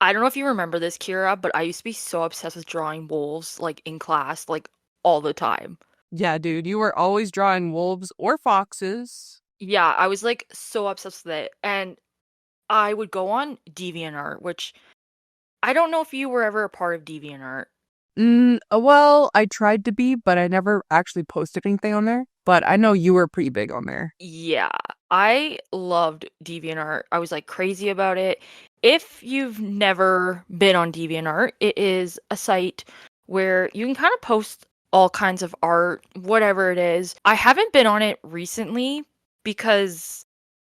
I don't know if you remember this, Kira, but I used to be so obsessed with drawing wolves, like in class, like all the time. Yeah, dude, you were always drawing wolves or foxes. Yeah, I was like so obsessed with it. And I would go on DeviantArt, which I don't know if you were ever a part of DeviantArt. Well, I tried to be, but I never actually posted anything on there. But I know you were pretty big on there. Yeah, I loved DeviantArt. I was like crazy about it. If you've never been on DeviantArt, it is a site where you can kind of post all kinds of art, whatever it is. I haven't been on it recently because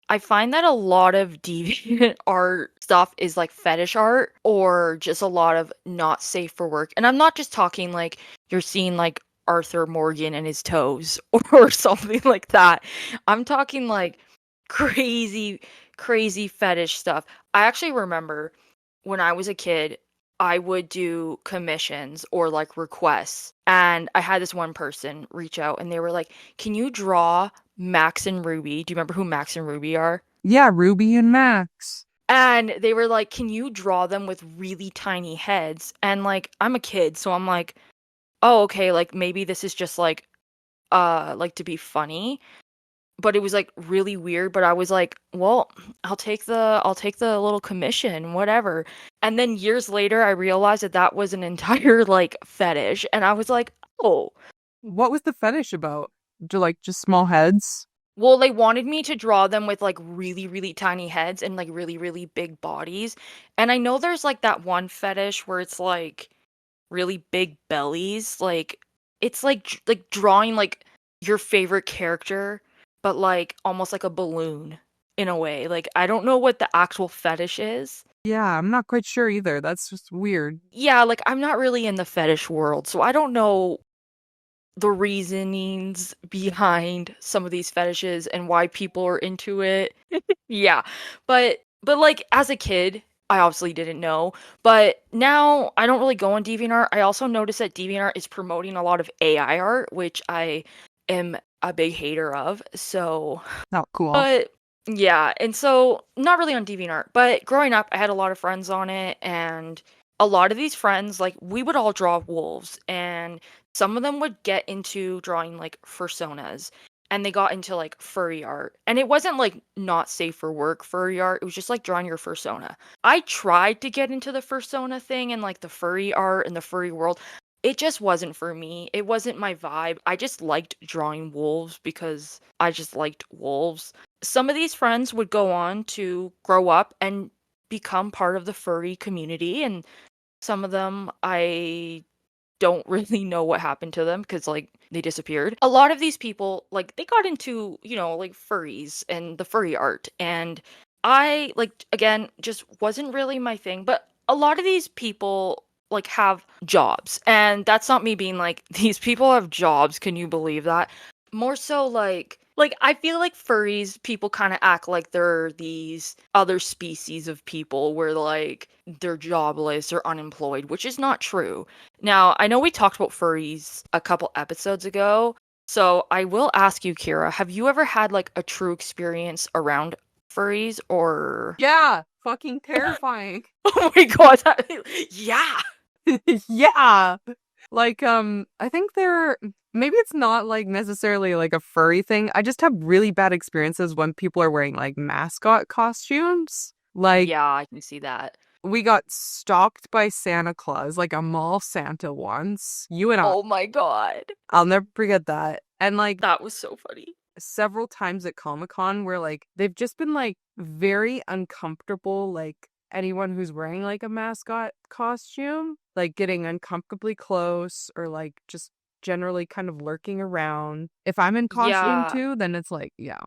I find that a lot of deviant art stuff is like fetish art or just a lot of not safe for work. And I'm not just talking like you're seeing like Arthur Morgan and his toes or something like that. I'm talking like crazy, crazy fetish stuff. I actually remember when I was a kid, I would do commissions or like requests. And I had this one person reach out and they were like, can you draw Max and Ruby? Do you remember who Max and Ruby are? Yeah, Ruby and Max. And they were like, can you draw them with really tiny heads? And like, I'm a kid, so I'm like, oh, okay, like maybe this is just like to be funny. But it was like really weird, but I was like, well, I'll take the little commission, whatever. And then years later I realized that that was an entire like fetish and I was like, "Oh, What was the fetish about? Do like just small heads? well, they wanted me to draw them with like really, really tiny heads and like really, really big bodies." And I know there's like that one fetish where it's like really big bellies, like it's like like drawing like your favorite character, but like almost like a balloon in a way. Like I don't know what the actual fetish is. Yeah, I'm not quite sure either. That's just weird. Yeah, like I'm not really in the fetish world, so I don't know the reasonings behind some of these fetishes and why people are into it. Yeah. But like as a kid, I obviously didn't know, but now I don't really go on DeviantArt. I also noticed that DeviantArt is promoting a lot of AI art, which I am a big hater of. So, Not cool. but yeah, and so not really on DeviantArt, but growing up, I had a lot of friends on it, and a lot of these friends, like we would all draw wolves, and some of them would get into drawing like personas, and they got into like furry art, and it wasn't like not safe for work furry art. It was just like drawing your persona. I tried to get into the persona thing and like the furry art and the furry world. It just wasn't for me. It wasn't my vibe. I just liked drawing wolves because I just liked wolves. Some of these friends would go on to grow up and become part of the furry community, and some of them I don't really know what happened to them because like they disappeared. A lot of these people like they got into, like furries and the furry art, and I like again just wasn't really my thing, but a lot of these people like have jobs, and that's not me being like these people have jobs, can you believe that? More so like I feel like furries people kind of act like they're these other species of people where like they're jobless or unemployed, which is not true. Now, I know we talked about furries a couple episodes ago, so I will ask you, Kira, have you ever had like a true experience around furries or Yeah, fucking terrifying. Oh my god, yeah. Yeah. Like, I think maybe it's not like necessarily like a furry thing. I just have really bad experiences when people are wearing like mascot costumes. Like, Yeah, I can see that. we got stalked by Santa Claus, like a mall Santa once. You and Oh my god. I'll never forget that. And like That was so funny. several times at Comic-Con where like they've just been like very uncomfortable, like anyone who's wearing like a mascot costume, like getting uncomfortably close or like just generally kind of lurking around. If I'm in costume Yeah. too, then it's like, yeah.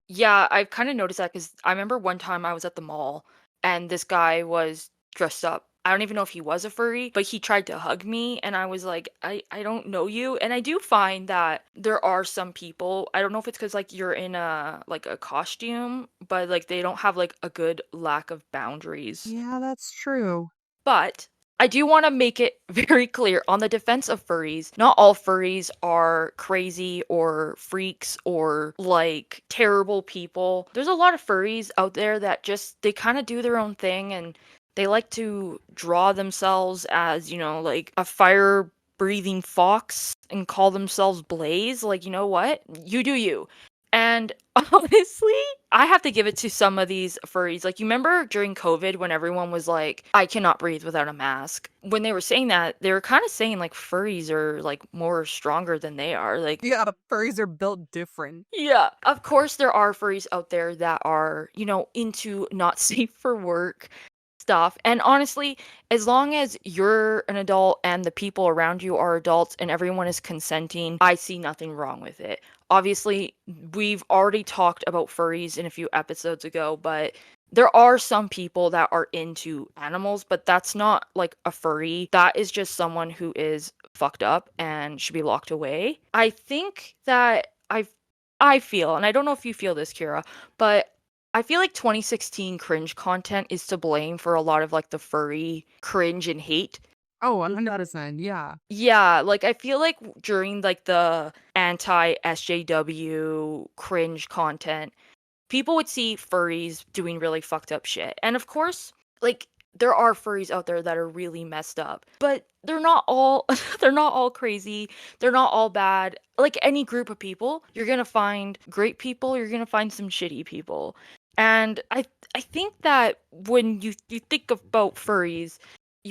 Yeah, I've kind of noticed that because I remember one time I was at the mall and this guy was dressed up. I don't even know if he was a furry, but he tried to hug me and I was like, I don't know you. And I do find that there are some people, I don't know if it's because like you're in a costume, but like they don't have like a good lack of boundaries. Yeah, that's true. But I do want to make it very clear on the defense of furries. Not all furries are crazy or freaks or like terrible people. There's a lot of furries out there that just they kind of do their own thing and They like to draw themselves as, like a fire breathing fox and call themselves Blaze. Like, you know what? You do you. And honestly, I have to give it to some of these furries. Like, you remember during COVID when everyone was like, I cannot breathe without a mask? When they were saying that, they were kind of saying like furries are like more stronger than they are. Like, Yeah, furries are built different. yeah, of course there are furries out there that are, into not safe for work stuff. And honestly, as long as you're an adult and the people around you are adults and everyone is consenting, I see nothing wrong with it. Obviously, we've already talked about furries in a few episodes ago, but there are some people that are into animals, but that's not like a furry. That is just someone who is fucked up and should be locked away. I think that I feel, and I don't know if you feel this, Kira, but I feel like 2016 cringe content is to blame for a lot of like the furry cringe and hate. Oh, 100%. Yeah. Yeah, like I feel like during like the anti SJW cringe content, people would see furries doing really fucked up shit. And of course, like there are furries out there that are really messed up, but they're not all they're not all crazy. They're not all bad. Like any group of people, you're going to find great people, you're going to find some shitty people. And I think that when you think about furries,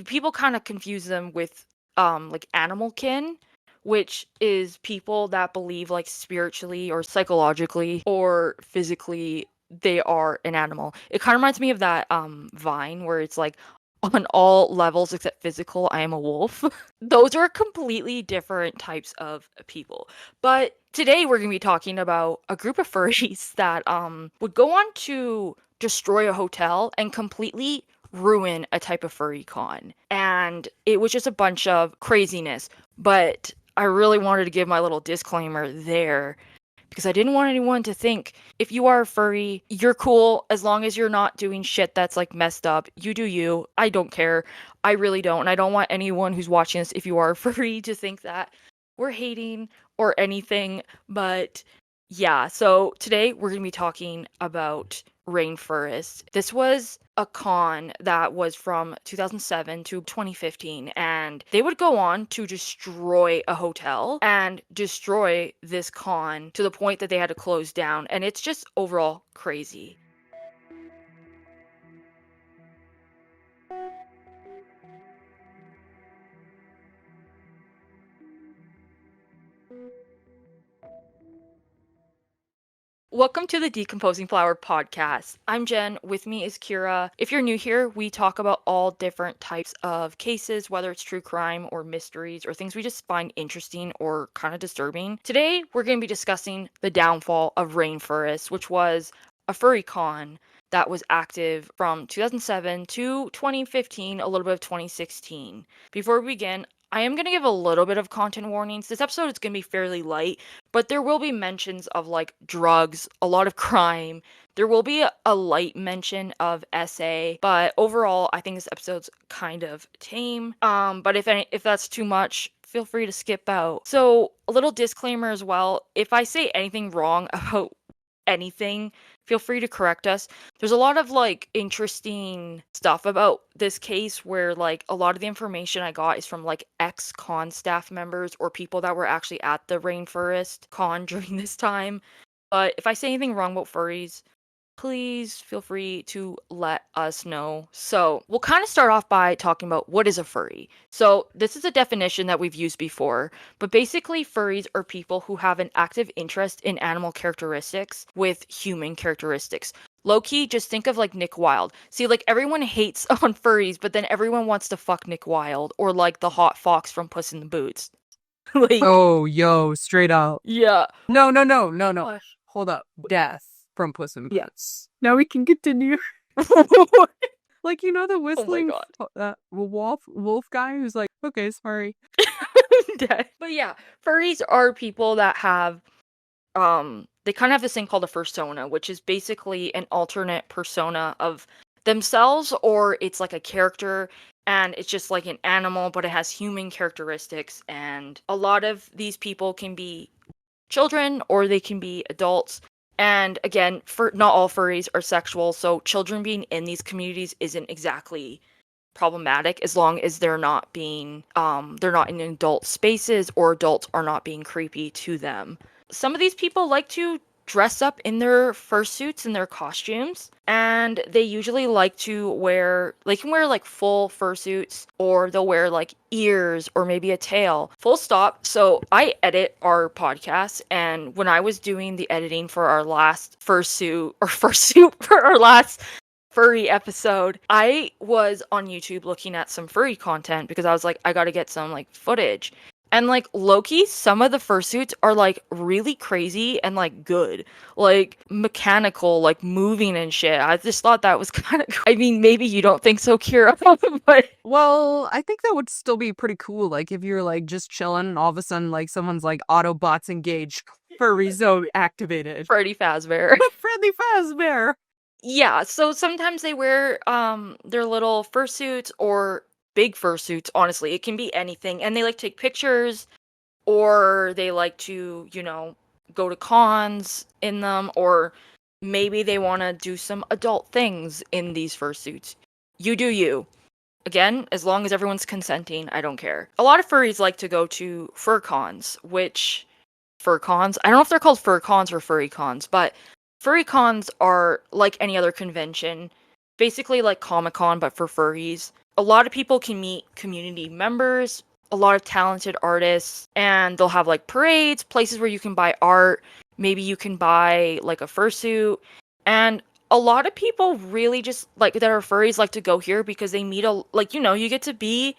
people kind of confuse them with like animal kin, which is people that believe like spiritually or psychologically or physically they are an animal. It kind of reminds me of that Vine where it's like on all levels except physical, I am a wolf. Those are completely different types of people. But today we're going to be talking about a group of furries that would go on to destroy a hotel and completely ruin a type of furry con. And it was just a bunch of craziness. But I really wanted to give my little disclaimer there because I didn't want anyone to think if you are a furry, you're cool as long as you're not doing shit that's like messed up. You do you. I don't care. I really don't. And I don't want anyone who's watching this, if you are a furry, to think that we're hating or anything. But yeah, so today we're going to be talking about Rainfurrest. This was a con that was from 2007 to 2015, and they would go on to destroy a hotel and destroy this con to the point that they had to close down, and it's just overall crazy. Welcome to the Decomposing Flower podcast. I'm Jen. With me is Kira. If you're new here, we talk about all different types of cases, whether it's true crime or mysteries or things we just find interesting or kind of disturbing. Today, we're going to be discussing the downfall of Rainfurrest, which was a furry con that was active from 2007 to 2015, a little bit of 2016. Before we begin, I am going to give a little bit of content warnings. This episode is going to be fairly light, but there will be mentions of like drugs, a lot of crime. There will be a light mention of SA, but overall, I think this episode's kind of tame. But if that's too much, feel free to skip out. So, a little disclaimer as well. If I say anything wrong about anything, feel free to correct us. There's a lot of like interesting stuff about this case where like a lot of the information I got is from like ex-con staff members or people that were actually at the Rainforest con during this time. But if I say anything wrong about furries, please feel free to let us know. So, we'll kind of start off by talking about what is a furry. So, this is a definition that we've used before, but basically, furries are people who have an active interest in animal characteristics with human characteristics. Low key, just think of like Nick Wilde. See, like everyone hates on furries, but then everyone wants to fuck Nick Wilde or like the hot fox from Puss in the Boots. Like, Oh, yo, straight up. yeah. No, no, no, no, no. What? Hold up. Death from Puss in Yeah. Boots. Now we can continue. Oh Like, you know the my whistling god. wolf guy who's like, okay, sorry. Dead. But yeah, furries are people that have they kind of have this thing called a fursona, which is basically an alternate persona of themselves, or it's like a character and it's just like an animal, but it has human characteristics. And a lot of these people can be children or they can be adults. And again, for not all furries are sexual, so children being in these communities isn't exactly problematic as long as they're not in adult spaces or adults are not being creepy to them. Some of these people like to dress up in their fursuits and their costumes, and they usually like to wear they can wear like full fursuits, or they'll wear like ears or maybe a tail. Full stop. So I edit our podcast, and when I was doing the editing for our last fursuit for our last furry episode, I was on YouTube looking at some furry content because I was like, I gotta get some like footage. And like Loki, some of the fursuits are like really crazy and like good, like mechanical, like moving and shit. I just thought that was kind of. I mean, maybe you don't think so, Kira, but Well, I think that would still be pretty cool. Like if you're like just chilling and all of a sudden like someone's like Autobots engaged, furry zone activated. Freddy Fazbear. Freddy Fazbear. Yeah, so sometimes they wear their little fursuits or big fursuits, honestly. It can be anything. And they like take pictures, or they like to, go to cons in them, or maybe they want to do some adult things in these fursuits. You do you. Again, as long as everyone's consenting, I don't care. A lot of furries like to go to fur cons, which fur cons, I don't know if they're called fur cons or furry cons, but furry cons are like any other convention, basically like Comic-Con but for furries. A lot of people can meet community members, a lot of talented artists, and they'll have like parades, places where you can buy art, maybe you can buy like a fursuit, and a lot of people really just like that are furries like to go here because they meet you get to be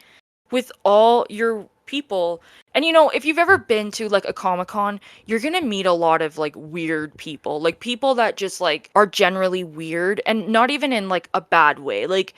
with all your people. And if you've ever been to like a Comic-Con, you're going to meet a lot of like weird people. Like people that just like are generally weird, and not even in like a bad way. Like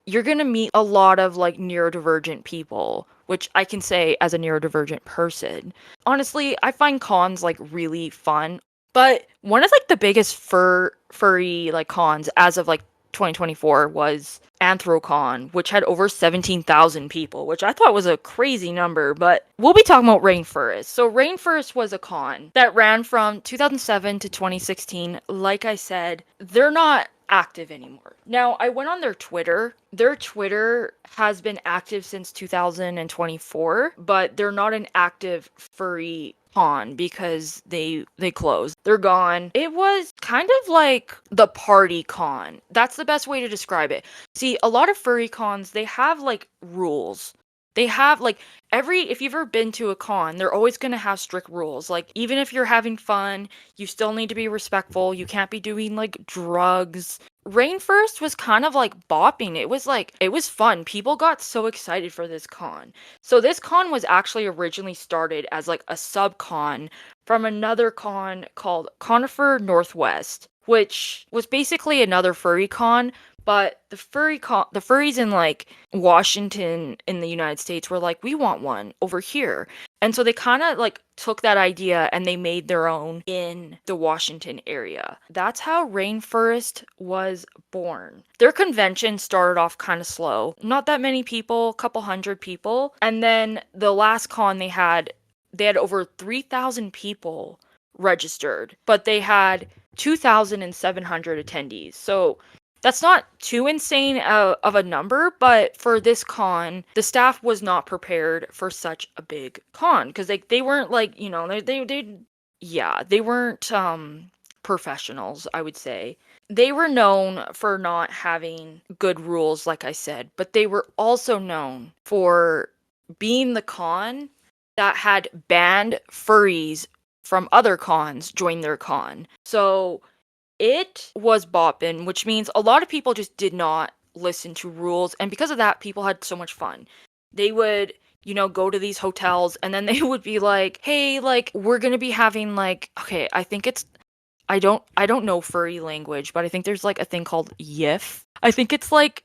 you're going to meet a lot of like neurodivergent people, which I can say as a neurodivergent person. Honestly, I find cons like really fun. But one of like the biggest furry like cons as of like 2024 was Anthrocon, which had over 17,000 people, which I thought was a crazy number, but we'll be talking about Rainfurrest. So Rainfurrest was a con that ran from 2007 to 2016. Like I said, they're not active anymore. Now, I went on their Twitter. Their Twitter has been active since 2024, but they're not an active furry con because they closed. They're gone. It was kind of like the party con. That's the best way to describe it. See, a lot of furry cons, they have like rules. They have like if you've ever been to a con, they're always going to have strict rules. Like even if you're having fun, you still need to be respectful. You can't be doing like drugs. Rainfurrest was kind of like bopping. It was fun. People got so excited for this con. So this con was actually originally started as like a sub-con from another con called Conifer Northwest, which was basically another furry con, but the furries in like Washington in the United States were like, we want one over here. And so they kind of like took that idea and they made their own in the Washington area. That's how Rainfurrest was born. Their convention started off kind of slow. Not that many people, a couple hundred people. And then the last con they had over 3,000 people registered, but they had 2,700 attendees. So that's not too insane of a number, but for this con, the staff was not prepared for such a big con because they weren't like, they weren't professionals, I would say. They were known for not having good rules, like I said, but they were also known for being the con that had banned furries from other cons join their con. So it was boppin', which means a lot of people just did not listen to rules, and because of that, people had so much fun. They would, go to these hotels, and then they would be like, "Hey, like we're gonna be having like, okay, I don't know furry language, but I think there's like a thing called YIF. I think it's like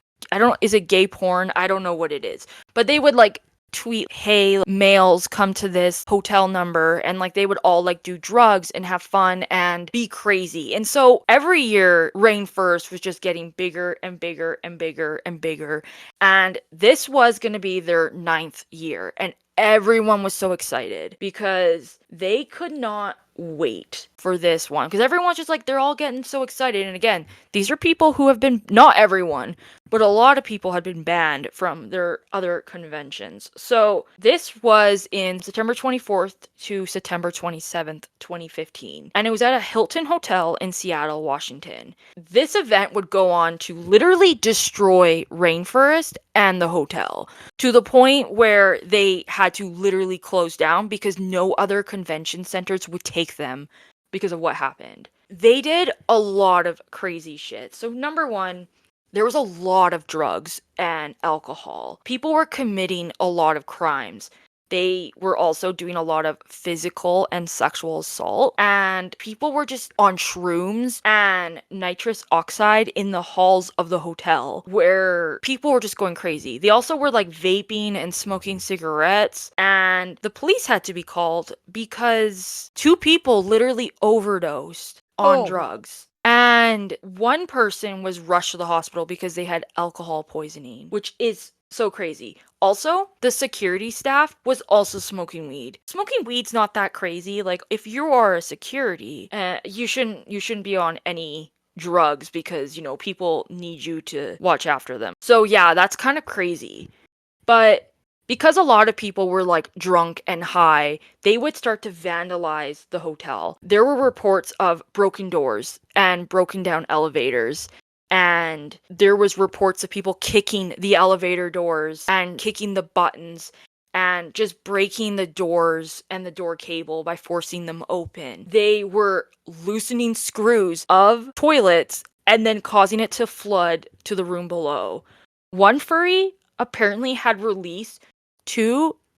is it gay porn? I don't know what it is, but they would like tweet, hey, males come to this hotel number, and like they would all like do drugs and have fun and be crazy. And so every year Rainfurrest was just getting bigger and bigger and bigger and bigger, and this was going to be their 9th year, and everyone was so excited because they could not wait for this one, because everyone's just like, they're all getting so excited. And again, these are people who have been, not everyone, but a lot of people had been banned from their other conventions. So this was in September 24th to September 27th, 2015, and it was at a Hilton hotel in Seattle, Washington. This event would go on to literally destroy Rainfurrest and the hotel to the point where they had to literally close down because no other convention centers would take them because of what happened. They did a lot of crazy shit. So, number one, there was a lot of drugs and alcohol. People were committing a lot of crimes. They were also doing a lot of physical and sexual assault, and people were just on shrooms and nitrous oxide in the halls of the hotel where people were just going crazy. They also were like vaping and smoking cigarettes, and the police had to be called because two people literally overdosed on Oh, drugs. And one person was rushed to the hospital because they had alcohol poisoning, which is so crazy. Also, the security staff was also smoking weed. Smoking weed's not that crazy. Like if you are a security, you shouldn't be on any drugs because, people need you to watch after them. So yeah, that's kind of crazy. But because a lot of people were like drunk and high, they would start to vandalize the hotel. There were reports of broken doors and broken down elevators. And there was reports of people kicking the elevator doors and kicking the buttons and just breaking the doors and the door cable by forcing them open. They were loosening screws of toilets and then causing it to flood to the room below. One furry apparently had released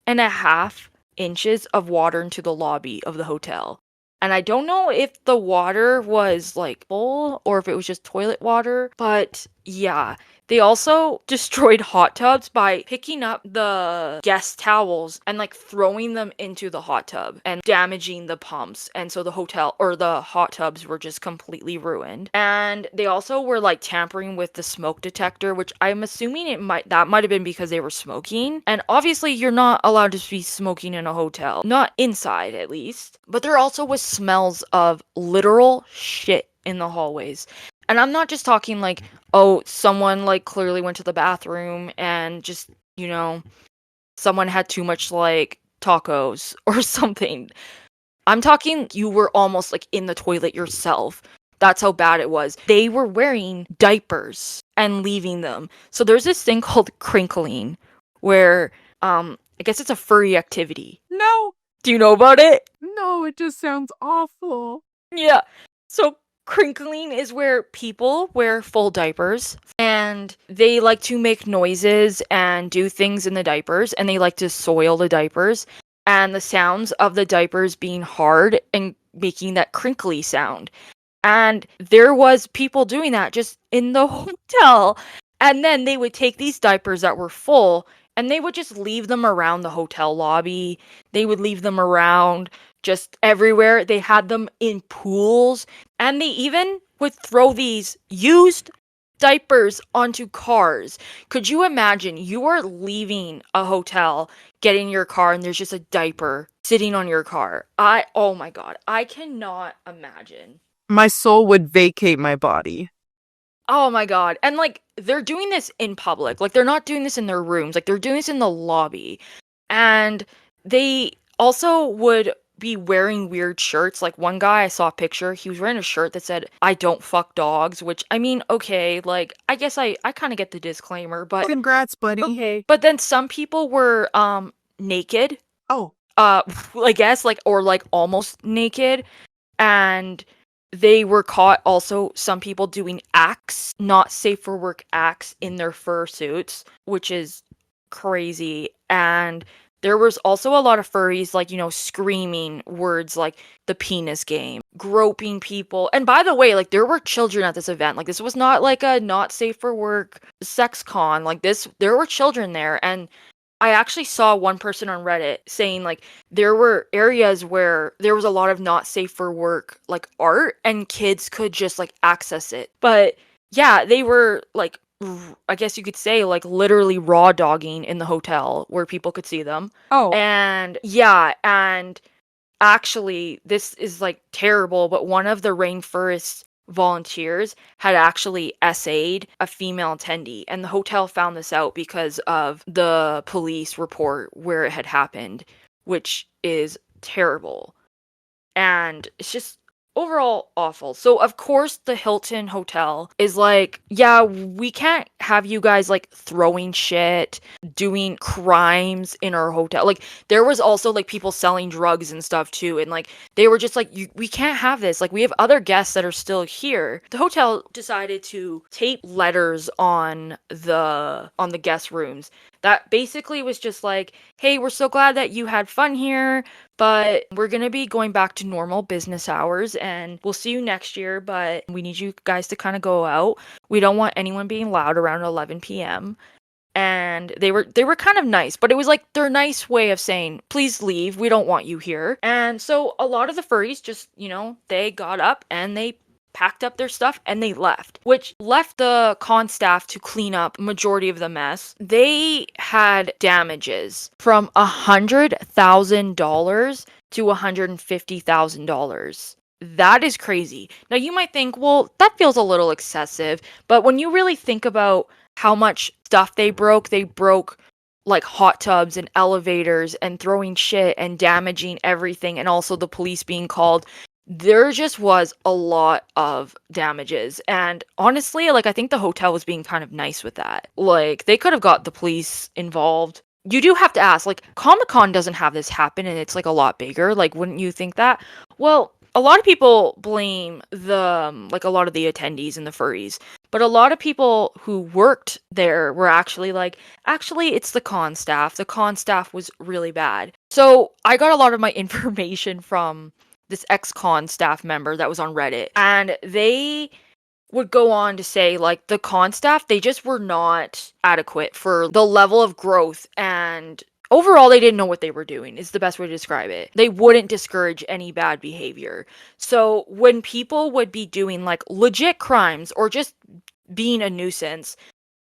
2.5 inches of water into the lobby of the hotel. And I don't know if the water was like full or if it was just toilet water, but yeah. They also destroyed hot tubs by picking up the guest towels and like throwing them into the hot tub and damaging the pumps. And so the hotel or the hot tubs were just completely ruined. And they also were like tampering with the smoke detector, which I'm assuming that might have been because they were smoking. And obviously you're not allowed to be smoking in a hotel, not inside at least. But there also was smells of literal shit in the hallways. And I'm not just talking like, oh, someone like clearly went to the bathroom and just, someone had too much like tacos or something. I'm talking you were almost like in the toilet yourself. That's how bad it was. They were wearing diapers and leaving them. So there's this thing called crinkling where I guess it's a furry activity. no, Do you know about it? no, it just sounds awful. Yeah. So crinkling is where people wear full diapers and they like to make noises and do things in the diapers and they like to soil the diapers and the sounds of the diapers being hard and making that crinkly sound. And there was people doing that just in the hotel. And then they would take these diapers that were full and they would just leave them around the hotel lobby. They would leave them around just everywhere. They had them in pools and they even would throw these used diapers onto cars. Could you imagine you are leaving a hotel, getting your car, and there's just a diaper sitting on your car? Oh my God, I cannot imagine. My soul would vacate my body. Oh my God. And like they're doing this in public. Like they're not doing this in their rooms. Like they're doing this in the lobby. And they also would be wearing weird shirts. Like one guy I saw a picture, he was wearing a shirt that said, "I don't fuck dogs," which I mean, okay, like I guess I kind of get the disclaimer, but Congrats, buddy. Hey. but then some people were naked. Oh, Uh I guess like or like almost naked and they were caught also some people doing acts, not safe for work acts in their fur suits, which is crazy. And there was also a lot of furries like, screaming words like the penis game, groping people. And by the way, like there were children at this event. Like this was not like a not safe for work sex con. Like this there were children there and I actually saw one person on Reddit saying like there were areas where there was a lot of not safe for work like art and kids could just like access it. But yeah, they were like I guess you could say like literally raw dogging in the hotel where people could see them. oh, And yeah, and actually this is like terrible, but one of the rainforests volunteers had actually essayed a female attendee, and the hotel found this out because of the police report where it had happened, which is terrible. And it's just overall awful. So of course the Hilton hotel is like, yeah, we can't have you guys like throwing shit, doing crimes in our hotel. Like there was also like people selling drugs and stuff too, and like they were just like, we can't have this. Like we have other guests that are still here. The hotel decided to tape letters on the guest rooms that basically was just like, hey, we're so glad that you had fun here, but we're going to be going back to normal business hours and we'll see you next year, but we need you guys to kind of go out. We don't want anyone being loud around 11 p.m. And they were kind of nice, but it was like their nice way of saying, please leave, we don't want you here. And so a lot of the furries just, they got up and they packed up their stuff and they left, which left the con staff to clean up majority of the mess. They had damages from $100,000 to $150,000. That is crazy. Now you might think, well, that feels a little excessive, but when you really think about how much stuff they broke like hot tubs and elevators and throwing shit and damaging everything, and also the police being called. There just was a lot of damages. And honestly, like I think the hotel was being kind of nice with that. Like they could have got the police involved. You do have to ask, like Comic-Con doesn't have this happen and it's like a lot bigger. Like wouldn't you think that? Well, a lot of people blame like a lot of the attendees and the furries, but a lot of people who worked there were actually like, actually, it's the con staff. The con staff was really bad. So I got a lot of my information from this ex-con staff member that was on Reddit, and they would go on to say like the con staff, they just were not adequate for the level of growth, and overall they didn't know what they were doing is the best way to describe it. They wouldn't discourage any bad behavior. So when people would be doing like legit crimes or just being a nuisance,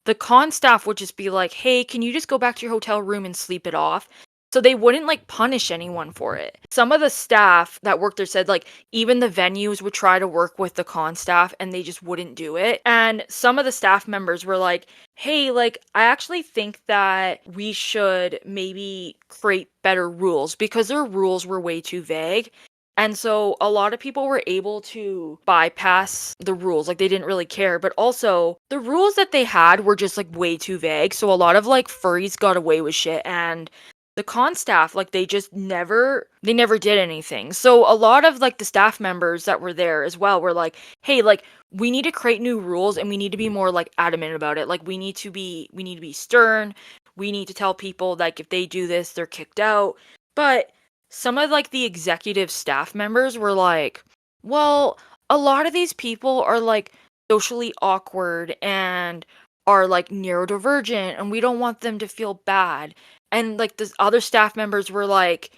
the con staff would just be like, hey, can you just go back to your hotel room and sleep it off? So they wouldn't like punish anyone for it. Some of the staff that worked there said like even the venues would try to work with the con staff and they just wouldn't do it. And some of the staff members were like, hey, like I actually think that we should maybe create better rules because their rules were way too vague. And so a lot of people were able to bypass the rules. Like they didn't really care. But also the rules that they had were just like way too vague. So a lot of like furries got away with shit. And the con staff, like they never did anything. So a lot of like the staff members that were there as well were like, hey, like we need to create new rules and we need to be more like adamant about it. Like we need to be stern. We need to tell people like if they do this, they're kicked out. But some of like the executive staff members were like, well, a lot of these people are like socially awkward and are like neurodivergent and we don't want them to feel bad. And like the other staff members were like,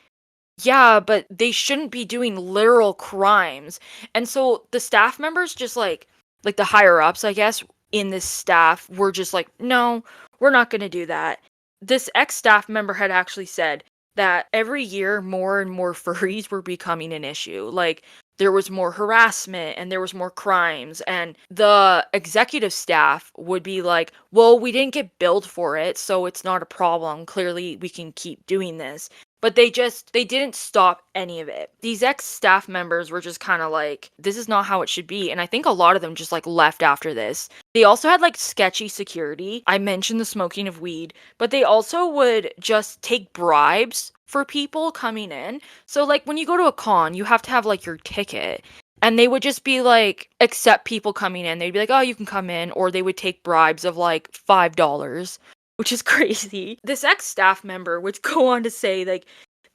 yeah, but they shouldn't be doing literal crimes. And so the staff members just like the higher ups, I guess, in this staff were just like, no, we're not going to do that. This ex staff member had actually said that every year more and more furries were becoming an issue. Like there was more harassment and there was more crimes, and the executive staff would be like, well, we didn't get billed for it, so it's not a problem. Clearly we can keep doing this. But they didn't stop any of it. These ex staff members were just kind of like, this is not how it should be. And I think a lot of them just like left after this. They also had like sketchy security. I mentioned the smoking of weed, but they also would just take bribes for people coming in. So like when you go to a con, you have to have like your ticket. And they would just be like, accept people coming in. They'd be like, oh, you can come in. Or they would take bribes of like $5, which is crazy. This ex staff member would go on to say, like,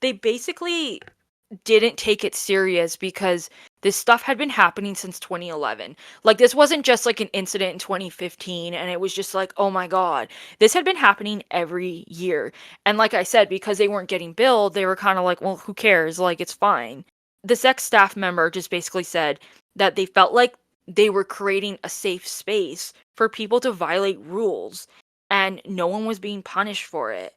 they basically didn't take it serious because this stuff had been happening since 2011. Like, this wasn't just like an incident in 2015 and it was just like, oh my god. This had been happening every year. And like I said, because they weren't getting billed, they were kind of like, well, who cares? Like, it's fine. This ex staff member just basically said that they felt like they were creating a safe space for people to violate rules and no one was being punished for it.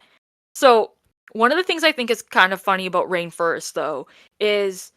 So, one of the things I think is kind of funny about Rainfurrest, though, is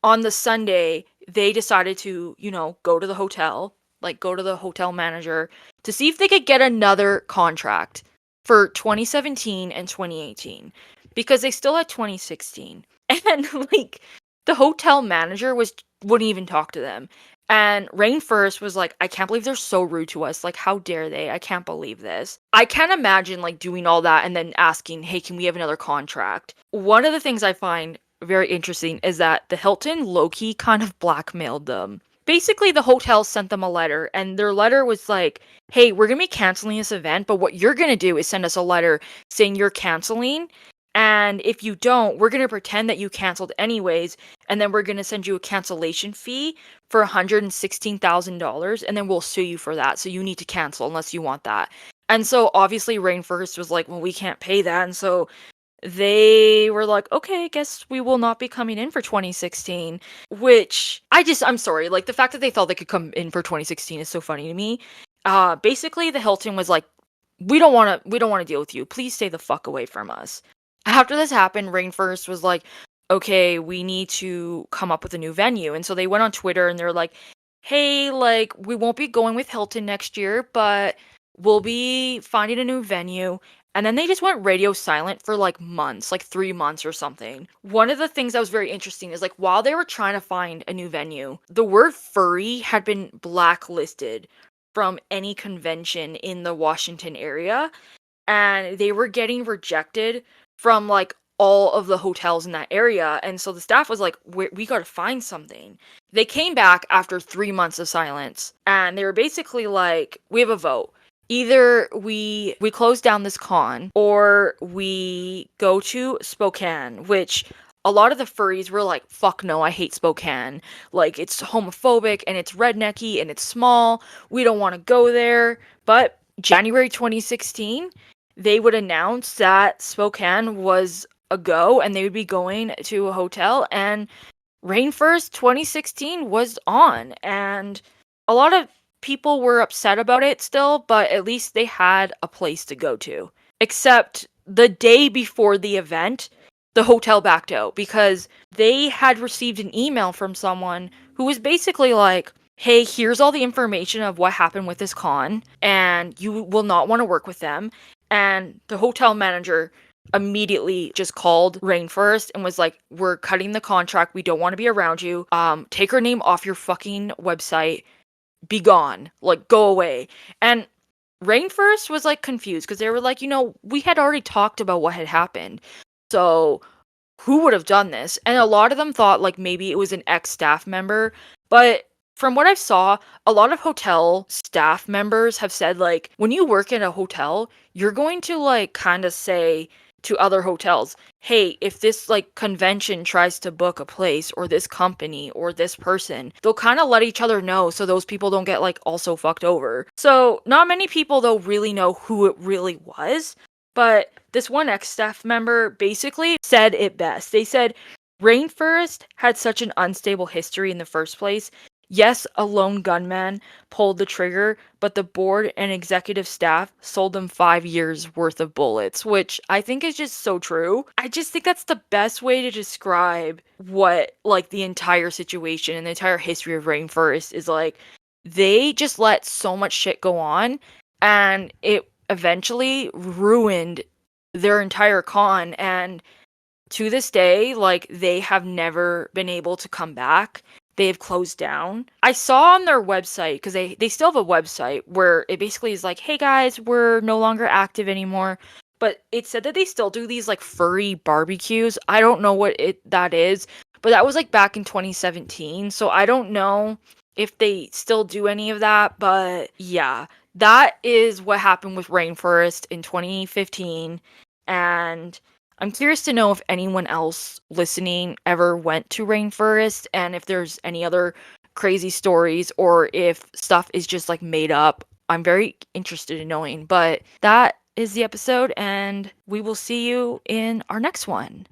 on the Sunday, they decided to, go to the hotel, like go to the hotel manager to see if they could get another contract for 2017 and 2018 because they still had 2016. And like the hotel manager wouldn't even talk to them. And Rainfurrest was like, I can't believe they're so rude to us. Like, how dare they? I can't believe this. I can't imagine like doing all that and then asking, hey, can we have another contract? One of the things I find very interesting is that the Hilton low-key kind of blackmailed them. Basically, the hotel sent them a letter, and their letter was like, hey, we're gonna be canceling this event, but what you're gonna do is send us a letter saying you're canceling. And if you don't, we're gonna pretend that you canceled anyways, and then we're gonna send you a cancellation fee for $116,000, and then we'll sue you for that. So you need to cancel unless you want that. And so obviously Rainforest was like, well, we can't pay that. And so they were like, okay, I guess we will not be coming in for 2016, which I'm sorry, like the fact that they thought they could come in for 2016 is so funny to me. Basically the Hilton was like, we don't want to deal with you. Please stay the fuck away from us. After this happened, Rainforest was like, okay, we need to come up with a new venue. And so they went on Twitter and they're like, hey, like, we won't be going with Hilton next year, but we'll be finding a new venue. And then they just went radio silent for like months, like 3 months or something. One of the things that was very interesting is like while they were trying to find a new venue, the word furry had been blacklisted from any convention in the Washington area. And they were getting rejected from like all of the hotels in that area. And so the staff was like, we got to find something. They came back after 3 months of silence and they were basically like, we have a vote. Either we close down this con or we go to Spokane, which a lot of the furries were like, fuck no, I hate Spokane. Like, it's homophobic and it's rednecky and it's small. We don't want to go there. But January 2016, they would announce that Spokane was a go and they would be going to a hotel, and Rainfurrest 2016 was on, and a lot of people were upset about it still, but at least they had a place to go to. Except the day before the event, the hotel backed out because they had received an email from someone who was basically like, hey, here's all the information of what happened with this con, and you will not want to work with them. And the hotel manager immediately just called Rainforest and was like, we're cutting the contract. We don't want to be around you. Take her name off your fucking website. Be gone. Like, go away. And Rainforest was like confused because they were like, we had already talked about what had happened. So who would have done this? And a lot of them thought like maybe it was an ex-staff member, but from what I saw, a lot of hotel staff members have said like when you work in a hotel, you're going to like kind of say to other hotels, hey, if this like convention tries to book a place or this company or this person, they'll kind of let each other know so those people don't get like also fucked over. So not many people though really know who it really was. But this one ex-staff member basically said it best. They said, Rainforest had such an unstable history in the first place. Yes, a lone gunman pulled the trigger, but the board and executive staff sold them 5 years worth of bullets, which I think is just so true. I just think that's the best way to describe what, like, the entire situation and the entire history of Rainforest is like. They just let so much shit go on, and it eventually ruined their entire con, and to this day like they have never been able to come back. They've closed down. I saw on their website because they still have a website where it basically is like, hey guys, we're no longer active anymore, but it said that they still do these like furry barbecues. I don't know what that is, but that was like back in 2017, so I don't know if they still do any of that. But yeah, that is what happened with Rainforest in 2015. And I'm curious to know if anyone else listening ever went to Rainforest and if there's any other crazy stories or if stuff is just like made up. I'm very interested in knowing. But that is the episode, and we will see you in our next one.